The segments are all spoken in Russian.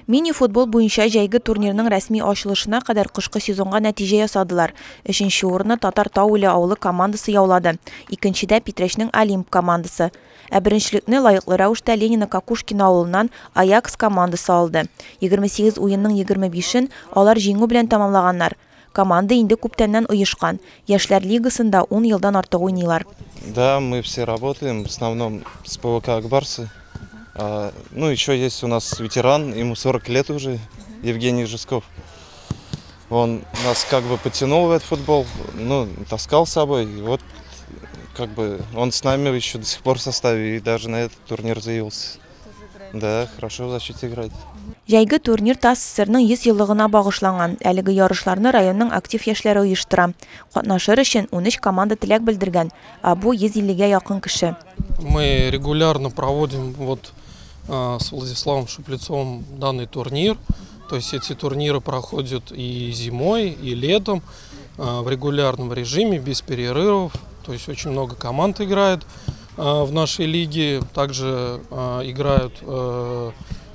Мини-футбол буенча җәйге турнирның рәсми ачылышына кадәр кышкы сезонга нәтиҗә ясадылар. 3нче урынны Татар Тау-Иле авылы командасы яулады. 2нчедә Питрәчнең Олимп командасы. Ә беренчелекне лаеклы рәвештә Ленина Кокушкин авылыннан Аякс командасы алды. 28 уенның 25-ен алар җиңү белән тамамлаганнар. Команда инде күптәннән оешкан. Яшьләр лигасында 10 елдан артык уйныйлар. Да, мы все работаем, в основном с ПВК Акбарсы. Ну, еще есть у нас ветеран, ему 40 лет уже, Евгений Жесков. Он нас как бы потянул в этот футбол, ну, таскал с собой. И вот как бы он с нами еще до сих пор в составе и даже на этот турнир заявился. Да, хорошо в защите играет. Җәйге турнир ТАССРның 100 еллыгына багышланган. Әлеге ярышларны районның актив яшьләре оештыра. Катнашыр өчен 13 команда теләк белдергән, бу 150-гә якын кеше. Мы регулярно проводим с Владиславом Шуплецовым данный турнир. То есть эти турниры проходят и зимой, и летом в регулярном режиме, без перерывов. То есть очень много команд играет в нашей лиге. Также играют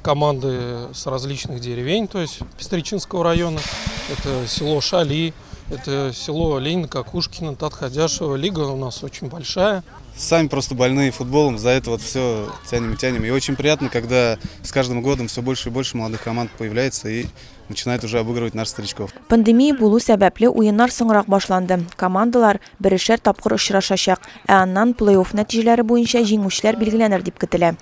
команды с различных деревень, то есть Пестричинского района. Это село Шали, это село Ленина Кокушкина, Татхадяшева. Лига у нас очень большая. Сами просто больные футболом, за это вот все тянем и тянем. И очень приятно, когда с каждым годом все больше и больше молодых команд появляется и начинает уже обыгрывать наших старичков. Пандемия булу сәбәпле уеннар соңрак башланды. Командалар берешәр тапкыр очрашачак, аннан плей-офф нәтиҗәләре буенча җиңүчеләр билгеләнер дип көтелә.